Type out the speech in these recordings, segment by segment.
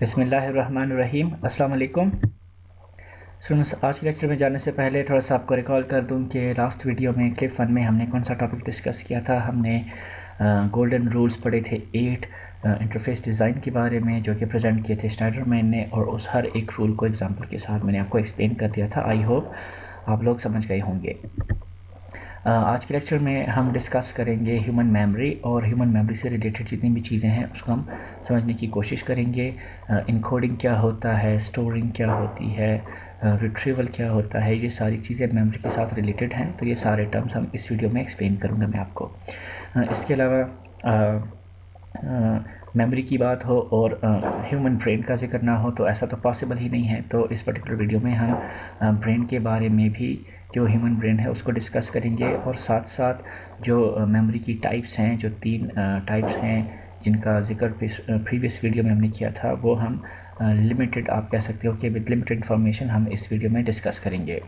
बिस्मिल्लाहिर्रहमानिर्रहीम। अस्सलाम वालेकुम स्टूडेंट्स। आज के लेक्चर में जाने से पहले थोड़ा सा आपको रिकॉल कर दूं कि लास्ट वीडियो में क्लिप 1 में हमने कौन सा टॉपिक डिस्कस किया था। हमने गोल्डन रूल्स पढ़े थे 8 इंटरफेस डिज़ाइन के बारे में, जो कि प्रेजेंट किए थे स्नाइडरमैन ने, और उस हर एक रूल को एग्जांपल के साथ मैंने आपको एक्सप्लेन कर दिया था। आई होप आप लोग समझ गए होंगे। आज के लेक्चर में हम डिस्कस करेंगे ह्यूमन मेमोरी, और ह्यूमन मेमोरी से रिलेटेड जितनी भी चीज़ें हैं उसको हम समझने की कोशिश करेंगे। इनकोडिंग क्या होता है, स्टोरिंग क्या होती है, रिट्रीवल क्या होता है, ये सारी चीज़ें मेमोरी के साथ रिलेटेड हैं। तो ये सारे टर्म्स हम इस वीडियो में एक्सप्लेन करूँगा मैं आपको। इसके अलावा मेमोरी की बात हो और ह्यूमन ब्रेन का जिक्र ना हो तो ऐसा तो पॉसिबल ही नहीं है। तो इस पर्टिकुलर वीडियो में हम ब्रेन के बारे में भी, जो ह्यूमन ब्रेन है उसको डिस्कस करेंगे, और साथ साथ जो मेमोरी की टाइप्स हैं, जो 3 टाइप्स हैं जिनका जिक्र प्रीवियस वीडियो में हमने किया था, वो हम लिमिटेड, आप कह सकते हो कि विद लिमिटेड इन्फॉर्मेशन हम इस वीडियो में डिस्कस करेंगे।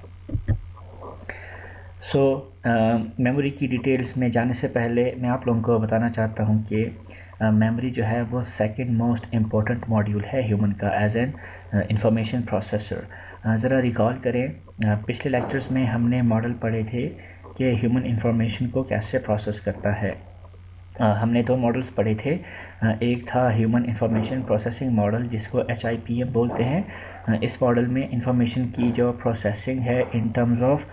मेमोरी की डिटेल्स में जाने से पहले मैं आप लोगों को बताना चाहता हूँ कि मेमोरी जो है वो सेकंड मोस्ट इम्पॉर्टेंट मॉड्यूल है ह्यूमन का एज एन इंफॉर्मेशन प्रोसेसर। ज़रा रिकॉल करें, पिछले लेक्चर्स में हमने मॉडल पढ़े थे कि ह्यूमन इंफॉर्मेशन को कैसे प्रोसेस करता है। हमने 2 मॉडल्स पढ़े थे। एक था ह्यूमन इंफॉर्मेशन प्रोसेसिंग मॉडल, जिसको HIPM बोलते हैं। इस मॉडल में इंफॉर्मेशन की जो प्रोसेसिंग है इन टर्म्स ऑफ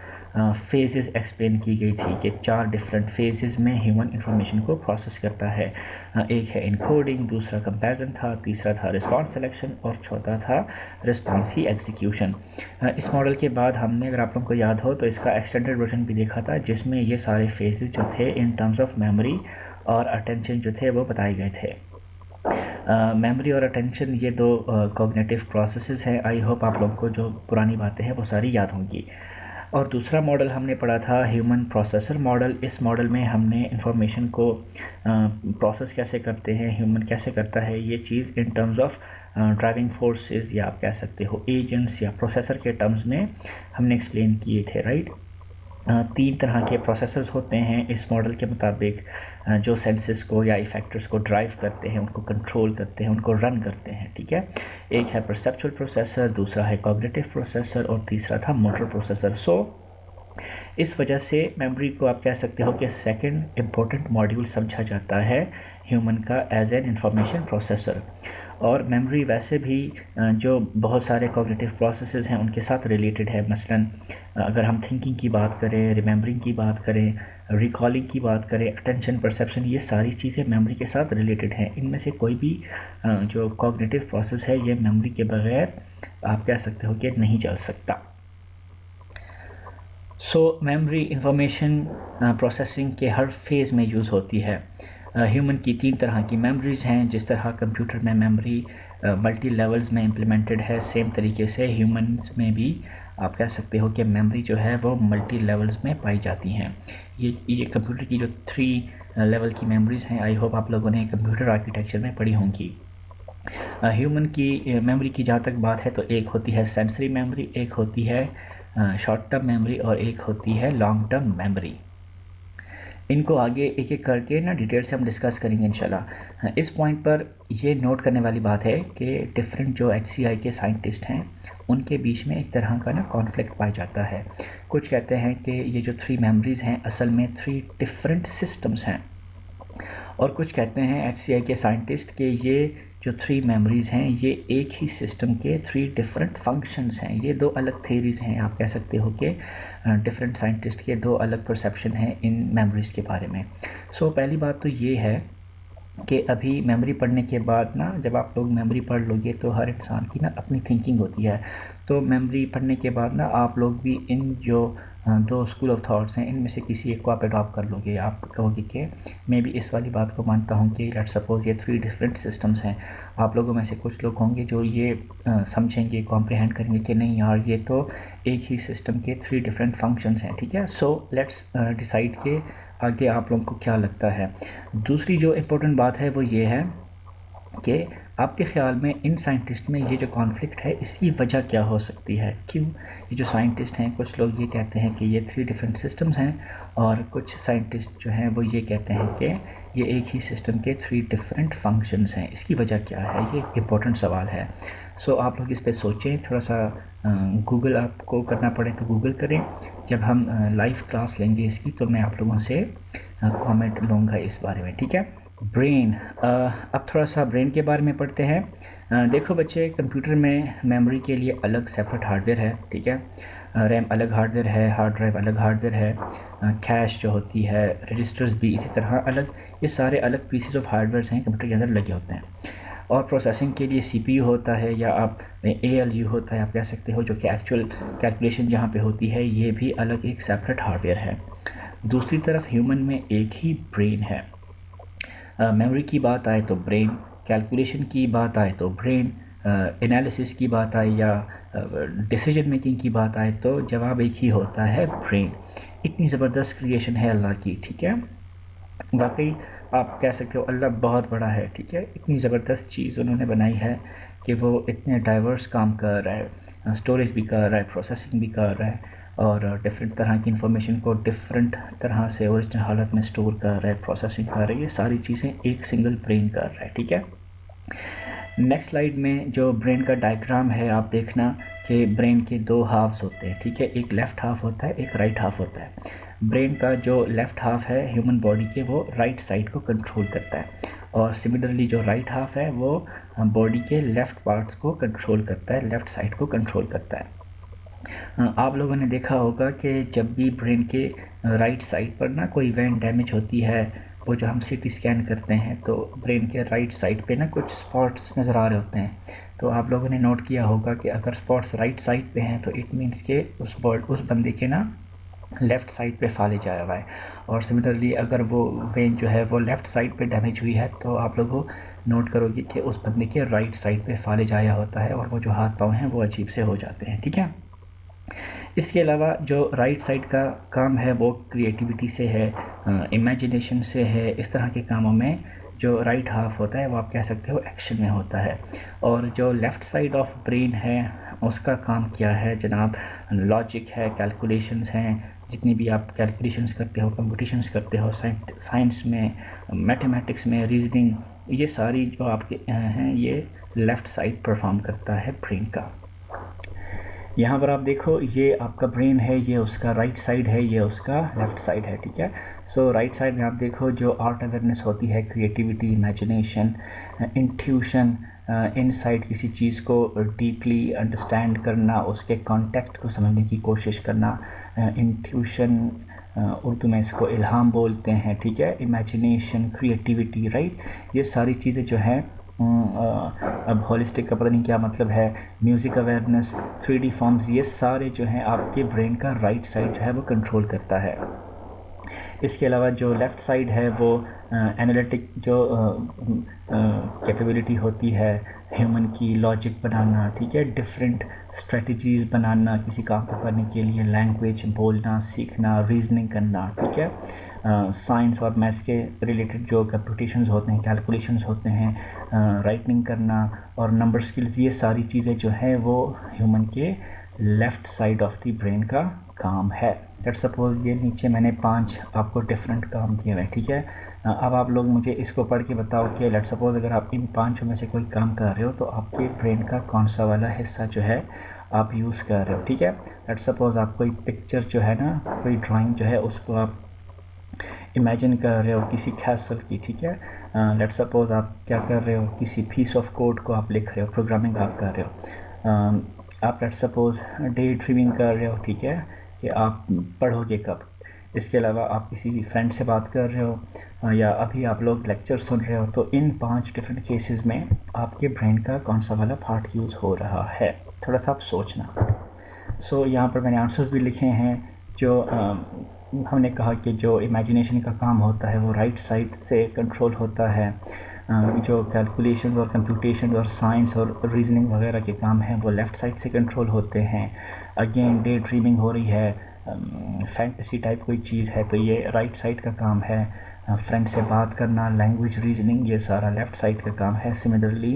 फेजेस एक्सप्लेन की गई थी कि 4 डिफरेंट फेजेस में ह्यूमन इंफॉर्मेशन को प्रोसेस करता है। एक है इनकोडिंग, दूसरा कंपैरिजन था, तीसरा था रिस्पॉन्स सिलेक्शन, और चौथा था रिस्पॉन्स की एग्जीक्यूशन। इस मॉडल के बाद हमने, अगर आप लोगों को याद हो, तो इसका एक्सटेंडेड वर्जन भी देखा था, जिसमें ये सारे फेजेस जो थे इन टर्म्स ऑफ मेमोरी और अटेंशन जो थे वो बताए गए थे। मेमोरी और अटेंशन ये 2 कॉग्निटिव प्रोसेसेस हैं। आई होप आप लोगों को जो पुरानी बातें हैं वो सारी याद होंगी। और दूसरा मॉडल हमने पढ़ा था ह्यूमन प्रोसेसर मॉडल। इस मॉडल में हमने इंफॉर्मेशन को प्रोसेस कैसे करते हैं, ह्यूमन कैसे करता है, ये चीज़ in terms of driving forces, या आप कह सकते हो एजेंट्स या प्रोसेसर के टर्म्स में हमने एक्सप्लेन किए थे, राइट। 3 तरह के प्रोसेसर्स होते हैं इस मॉडल के मुताबिक, जो सेंसेस को या इफेक्टर्स को ड्राइव करते हैं, उनको कंट्रोल करते हैं, उनको रन करते हैं, ठीक है। एक है परसेप्चुअल प्रोसेसर, दूसरा है कॉग्निटिव प्रोसेसर, और तीसरा था मोटर प्रोसेसर। इस वजह से मेमोरी को आप कह सकते हो कि सेकंड इम्पोर्टेंट मॉड्यूल समझा जाता है ह्यूमन का एज एन इंफॉर्मेशन प्रोसेसर। और मेमोरी वैसे भी जो बहुत सारे कॉग्निटिव प्रोसेसेस हैं उनके साथ रिलेटेड है। मसलन अगर हम थिंकिंग की बात करें, रिमेंबरिंग की बात करें, रिकॉलिंग की बात करें, अटेंशन, परसेप्शन, ये सारी चीज़ें मेमोरी के साथ रिलेटेड हैं। इनमें से कोई भी जो कॉग्निटिव प्रोसेस है ये मेमोरी के बगैर आप कह सकते हो कि नहीं चल सकता। मेमोरी इंफॉर्मेशन प्रोसेसिंग के हर फेज़ में यूज़ होती है। ह्यूमन की 3 तरह की मेमोरीज़ हैं। जिस तरह कंप्यूटर में मेमोरी मल्टी लेवल्स में इम्प्लीमेंटेड है, सेम तरीके से ह्यूमंस में भी आप कह सकते हो कि मेमोरी जो है वो मल्टी लेवल्स में पाई जाती हैं। ये कंप्यूटर की जो 3 लेवल की मेमोरीज़ हैं, आई होप आप लोगों ने कंप्यूटर आर्किटेक्चर में पढ़ी होंगी। ह्यूमन की मेमोरी की जहाँ तक बात है तो एक होती है सेंसरी मेमोरी, एक होती है शॉर्ट टर्म मेमोरी, और एक होती है लॉन्ग टर्म मेमोरी। इनको आगे एक एक करके ना डिटेल से हम डिस्कस करेंगे इंशाल्लाह। इस पॉइंट पर ये नोट करने वाली बात है कि डिफरेंट जो HCI के साइंटिस्ट हैं उनके बीच में एक तरह का ना कॉन्फ्लिक्ट पाया जाता है। कुछ कहते हैं कि ये जो 3 मेमोरीज़ हैं असल में 3 डिफरेंट सिस्टम्स हैं, और कुछ कहते हैं HCI के साइंटिस्ट कि ये जो 3 मेमोरीज़ हैं ये एक ही सिस्टम के 3 डिफरेंट फंक्शंस हैं। ये 2 अलग थेरीज़ हैं, आप कह सकते हो कि डिफरेंट साइंटिस्ट के 2 अलग परसेप्शन हैं इन मेमोरीज़ के बारे में। पहली बात तो ये है कि अभी मेमोरी पढ़ने के बाद ना, जब आप लोग मेमोरी पढ़ लोगे तो हर इंसान की ना अपनी थिंकिंग होती है। तो मेमोरी पढ़ने के बाद ना आप लोग भी इन जो 2 स्कूल ऑफ थॉट्स हैं इनमें से किसी एक को आप अडॉप्ट कर लोगे। आप कहोगे कि मैं भी इस वाली बात को मानता हूँ कि लेट्स सपोज ये 3 डिफरेंट सिस्टम्स हैं। आप लोगों में से कुछ लोग होंगे जो ये समझेंगे, कॉम्प्रिहेंड करेंगे कि नहीं यार, ये तो एक ही सिस्टम के 3 डिफरेंट फंक्शंस हैं, ठीक है। लेट्स डिसाइड कि आगे आप लोगों को क्या लगता है। दूसरी जो इम्पोर्टेंट बात है वो ये है कि आपके ख़्याल में इन साइंटिस्ट में ये जो कॉन्फ्लिक्ट है इसकी वजह क्या हो सकती है, क्यों ये जो साइंटिस्ट हैं, कुछ लोग ये कहते हैं कि ये 3 डिफरेंट सिस्टम्स हैं, और कुछ साइंटिस्ट जो हैं वो ये कहते हैं कि ये एक ही सिस्टम के 3 डिफरेंट फंक्शंस हैं। इसकी वजह क्या है, ये एक इम्पोर्टेंट सवाल है। सो आप लोग इस पे सोचें थोड़ा सा। गूगल आपको करना पड़े तो गूगल करें। जब हम लाइव क्लास लेंगे इसकी तो मैं आप लोगों से कमेंट लूँगा इस बारे में, ठीक है। ब्रेन, अब थोड़ा सा ब्रेन के बारे में पढ़ते हैं। देखो बच्चे, कंप्यूटर में मेमोरी के लिए अलग सेपरेट हार्डवेयर है, ठीक है। रैम अलग हार्डवेयर है, हार्ड ड्राइव अलग हार्डवेयर है, कैश जो होती है, रजिस्टर्स भी इसी तरह अलग। ये सारे अलग पीसेस ऑफ हार्डवेयर हैं कंप्यूटर के अंदर लगे होते हैं। और प्रोसेसिंग के लिए CPU होता है, या आप ALU होता है आप कह सकते हो, जो कि एक्चुअल कैलकुलेशन जहाँ पे होती है, ये भी अलग एक सेपरेट हार्डवेयर है। दूसरी तरफ ह्यूमन में एक ही ब्रेन है। मेमोरी की बात आए तो ब्रेन, कैलकुलेशन की बात आए तो ब्रेन, एनालिसिस की बात आए या डिसीजन मेकिंग की बात आए तो जवाब एक ही होता है, ब्रेन। इतनी ज़बरदस्त क्रिएशन है अल्लाह की, ठीक है। वाकई आप कह सकते हो अल्लाह बहुत बड़ा है, ठीक है। इतनी ज़बरदस्त चीज़ उन्होंने बनाई है कि वो इतने डाइवर्स काम कर रहा है, स्टोरेज भी कर रहा है, प्रोसेसिंग भी कर रहा है, और डिफरेंट तरह की इन्फॉर्मेशन को डिफरेंट तरह से ओरिजिनल हालत में स्टोर कर रहा है, प्रोसेसिंग कर रहा है। ये सारी चीज़ें एक सिंगल ब्रेन कर रहा है, ठीक है। नेक्स्ट स्लाइड में जो ब्रेन का डायग्राम है आप देखना कि ब्रेन के 2 हाफ्स होते हैं, ठीक है। एक लेफ़्ट हाफ होता है, एक राइट हाफ होता है। ब्रेन का जो लेफ़्ट हाफ है ह्यूमन बॉडी के, वो राइट साइड को कंट्रोल करता है, और सिमिलरली जो राइट हाफ है वो बॉडी के लेफ़्ट पार्ट्स को कंट्रोल करता है, लेफ़्ट साइड को कंट्रोल करता है। आप लोगों ने देखा होगा कि जब भी ब्रेन के राइट साइड पर ना कोई वेन डैमेज होती है, वो जो हम CT स्कैन करते हैं तो ब्रेन के राइट साइड पे ना कुछ स्पॉट्स नज़र आ रहे होते हैं। तो आप लोगों ने नोट किया होगा कि अगर स्पॉट्स राइट साइड पे हैं तो इट मीन्स के उस बंदे के ना लेफ़्ट साइड पे फाले जाया हुआ है। और सिमिलरली अगर वो वेन जो है वो लेफ़्ट साइड पे डैमेज हुई है तो आप लोगों नोट करोगे कि उस बंदे के राइट साइड पे फाले जाया होता है, और वो जो हाथ पाँव हैं वो अजीब से हो जाते हैं, ठीक है। इसके अलावा जो राइट साइड का काम है वो क्रिएटिविटी से है, इमेजिनेशन से है। इस तरह के कामों में जो राइट हाफ होता है वो आप कह सकते हो एक्शन में होता है। और जो लेफ़्ट साइड ऑफ ब्रेन है उसका काम क्या है जनाब, लॉजिक है, कैलकुलेशंस हैं। जितनी भी आप कैलकुलेशंस करते हो, कंप्यूटेशंस करते हो, साइंस में, मैथमेटिक्स में, रीजनिंग, ये सारी जो आपके हैं ये लेफ़्ट साइड परफॉर्म करता है ब्रेन का। यहाँ पर आप देखो, ये आपका ब्रेन है, ये उसका राइट साइड है, ये उसका लेफ़्ट साइड है, ठीक है। सो राइट साइड में आप देखो जो आर्ट अवेयरनेस होती है, क्रिएटिविटी, इमेजिनेशन, इंट्यूशन, इनसाइट किसी चीज़ को डीपली अंडरस्टैंड करना, उसके कॉन्टेक्स्ट को समझने की कोशिश करना, इंट्यूशन, उर्दू में इसको इल्हाम बोलते हैं, ठीक है। इमेजिनेशन, क्रिएटिविटी, राइट, ये सारी चीज़ें जो हैं, अब होलिस्टिक का पता नहीं क्या मतलब है, म्यूज़िक अवेयरनेस, 3D फॉर्म्स, ये सारे जो हैं आपके ब्रेन का राइट साइड जो है वो कंट्रोल करता है। इसके अलावा जो लेफ़्ट साइड है वो एनालिटिक जो कैपेबिलिटी होती है ह्यूमन की, लॉजिक बनाना, ठीक है, डिफरेंट स्ट्रेटजीज़ बनाना किसी काम को करने के लिए, लैंग्वेज बोलना सीखना, रीजनिंग करना, ठीक है। साइंस और मैथ्स के रिलेटेड जो कंप्यूटेशंस होते हैं, कैलकुलेशंस होते हैं, राइटिंग करना और नंबर स्किल्स, ये सारी चीज़ें जो है वो ह्यूमन के left side of the brain का काम है। लेट्स सपोज ये नीचे मैंने 5 आपको डिफरेंट काम किए हुए हैं, ठीक है। अब आप लोग मुझे इसको पढ़ के बताओ कि लेट्स सपोज अगर आप इन 5 में से कोई काम कर रहे हो तो आपके ब्रेन का कौन सा वाला हिस्सा जो है आप यूज़ कर रहे हो, ठीक है। लेट्स सपोज आप कोई पिक्चर जो है ना, कोई ड्राइंग जो है उसको आप इमेजिन कर रहे हो किसी कैसल की, ठीक है। लेट्स सपोज आप क्या कर रहे हो, किसी पीस ऑफ कोड को आप लिख रहे हो, प्रोग्रामिंग आप कर रहे हो। आप लेट्स सपोज डे ड्रीमिंग कर रहे हो, ठीक है, कि आप पढ़ोगे कब। इसके अलावा आप किसी फ्रेंड से बात कर रहे हो, या अभी आप लोग लेक्चर सुन रहे हो। तो इन 5 डिफरेंट केसेस में आपके ब्रेन का कौन सा वाला पार्ट यूज़ हो रहा है, थोड़ा सा आप सोचना। सो यहाँ पर मैंने आंसर्स भी लिखे हैं। जो हमने कहा कि जो इमेजिनेशन का काम होता है वो राइट साइड से कंट्रोल होता है। जो कैलकुलेशन और कंप्यूटेशन और साइंस और रीजनिंग वगैरह के काम हैं वो लेफ़्ट साइड से कंट्रोल होते हैं। अगेन डे ड्रीमिंग हो रही है, फैंटेसी टाइप कोई चीज़ है तो ये राइट साइड का काम है। फ्रेंड से बात करना, लैंग्वेज, रीजनिंग, ये सारा लेफ़्ट साइड का काम है। सिमिलरली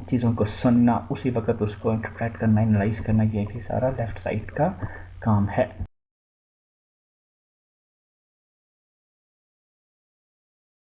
चीज़ों को सुनना, उसी वक्त उसको इंटरप्रेट करना, एनालाइज करना, ये भी सारा लेफ़्ट साइड का काम है।